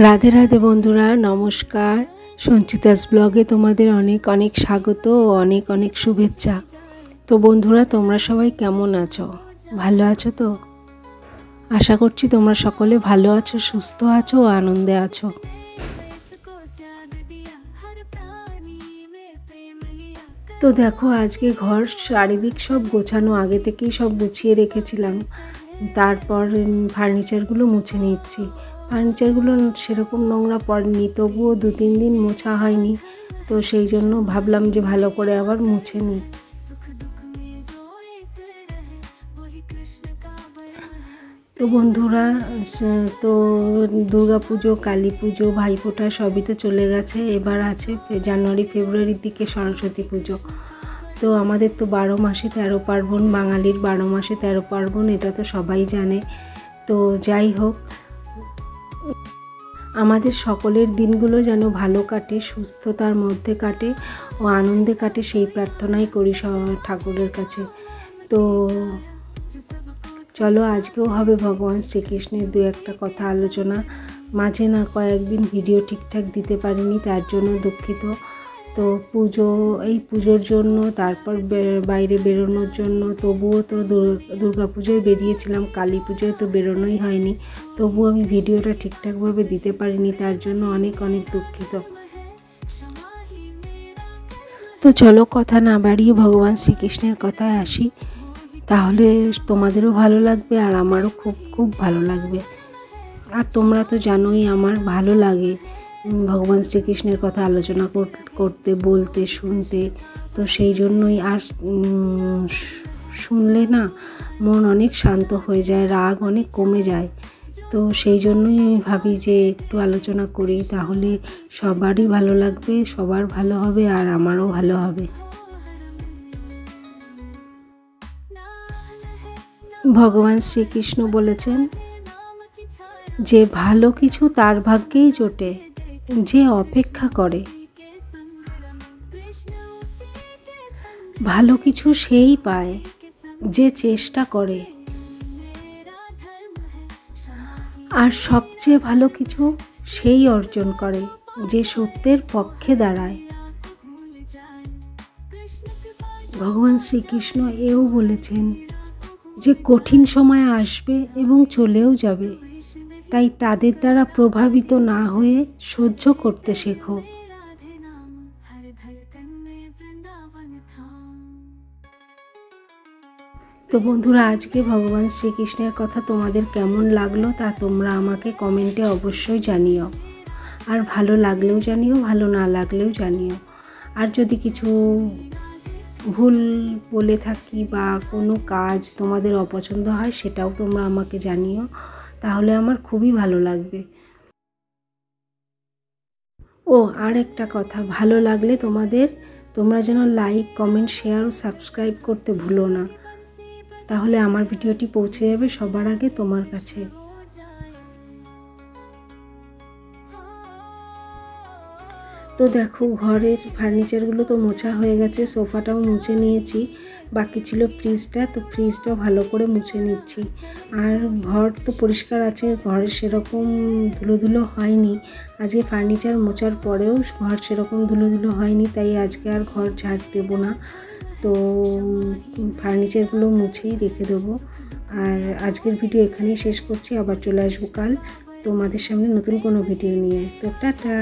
রাধে রাধে বন্ধুরা, নমস্কার। সঞ্চিতাস ব্লগে তোমাদের অনেক অনেক স্বাগত ও অনেক অনেক শুভেচ্ছা। তো বন্ধুরা, তোমরা সবাই কেমন আছো? ভালো আছো তো? আশা করছি তোমরা সকলে ভালো আছো, সুস্থ আছো ও আনন্দে আছো। তো দেখো, আজকে ঘর চারিদিক সব গোছানো, আগে থেকেই সব গুছিয়ে রেখেছিলাম। তারপর ফার্নিচারগুলো মুছে নিচ্ছি। ফার্নিচারগুলো সেরকম নোংরা পড়েনি, তবুও 2-3 দিন মোছা হয়নি। তো সেই জন্য ভাবলাম যে ভালো করে আবার মুছে নিই। তো বন্ধুরা, তো দুর্গা পুজো, কালী পুজো, ভাইফোঁটা সবই তো চলে গেছে। এবার আছে জানুয়ারি ফেব্রুয়ারির দিকে সরস্বতী পুজো। তো আমাদের তো 12 মাসে 13 পার্বণ, বাঙালির 12 মাসে 13 পার্বণ, এটা তো সবাই জানে। তো যাই হোক, আমাদের সকলের দিনগুলো যেন ভালো কাটে, সুস্থতার মধ্যে কাটে ও আনন্দে কাটে, সেই প্রার্থনাই করি ঠাকুরের কাছে। তো চলো, আজকেও হবে ভগবান শ্রীকৃষ্ণের 2-1টা কথা আলোচনা। মাঝে না কয়েকদিন ভিডিও ঠিকঠাক দিতে পারিনি, তার জন্য দুঃখিত। তো এই পুজোর জন্য, তারপর বাইরে বেরোনোর জন্য, তবুও তো দুর্গা পুজোয় বেরিয়েছিলাম, কালী পুজোয় তো বেরোনোই হয়নি। তবুও আমি ভিডিওটা ঠিকঠাকভাবে দিতে পারিনি, তার জন্য অনেক অনেক দুঃখিত। তো চলো, কথা না বাড়িয়ে ভগবান শ্রীকৃষ্ণের কথায় আসি, তাহলে তোমাদেরও ভালো লাগবে আর আমারও খুব খুব ভালো লাগবে। আর তোমরা তো জানোই আমার ভালো লাগে ভগবান শ্রীকৃষ্ণের কথা আলোচনা করতে, বলতে, শুনতে। তো সেই জন্যই, আর শুনলে না মন অনেক শান্ত হয়ে যায়, রাগ অনেক কমে যায়। তো সেই জন্যই আমি ভাবি যে একটু আলোচনা করি, তাহলে সবারই ভালো লাগবে, সবার ভালো হবে আর আমারও ভালো হবে। ভগবান শ্রীকৃষ্ণ বলেছেন যে ভালো কিছু তার ভাগ্যেই জোটে যে অপেক্ষা করে। ভালো কিছু সেই পায় যে চেষ্টা করে। আর সবচেয়ে ভালো কিছু সেই অর্জন করে যে সত্যের পক্ষে দাঁড়ায়। ভগবান শ্রীকৃষ্ণ এও বলেছেন যে কঠিন সময় আসবে এবং চলেও যাবে, তাই তাদের দ্বারা প্রভাবিত না হয়ে সহ্য করতে শেখো। তো বন্ধুরা, আজকে ভগবান শ্রীকৃষ্ণের কথা তোমাদের কেমন লাগলো তা তোমরা আমাকে কমেন্টে অবশ্যই জানিও। আর ভালো লাগলেও জানিও, ভালো না লাগলেও জানিও। আর যদি কিছু ভুল বলে থাকি বা কোনো কাজ তোমাদের অপছন্দ হয়, সেটাও তোমরা আমাকে জানিও, তাহলে আমার খুবই ভালো লাগবে। ও আর একটা কথা, ভালো লাগলে তোমরা যেন লাইক, কমেন্ট, শেয়ার ও সাবস্ক্রাইব করতে ভুলো না, তাহলে আমার ভিডিওটি পৌঁছে যাবে সবার আগে তোমার কাছে। তো দেখো, ঘরের ফার্নিচারগুলো তো মোছা হয়ে গেছে, সোফাটাও মুছে নিয়েছি, বাকি ছিল ফ্রিজটা। তো ফ্রিজটাও ভালো করে মুছে নিচ্ছি। আর ঘর তো পরিষ্কার আছে, ঘরে সেরকম ধুলো হয়নি। আজকে ফার্নিচার মোছার পরেও ঘর সেরকম ধুলো হয়নি, তাই আজকে আর ঘর ঝাড় দেবো না। তো ফার্নিচারগুলো মুছেই রেখে দেবো। আর আজকের ভিডিও এখানেই শেষ করছি, আবার চলে আসবো কাল তোমাদের সামনে নতুন কোনো ভিডিও নিয়ে। তো টাটা।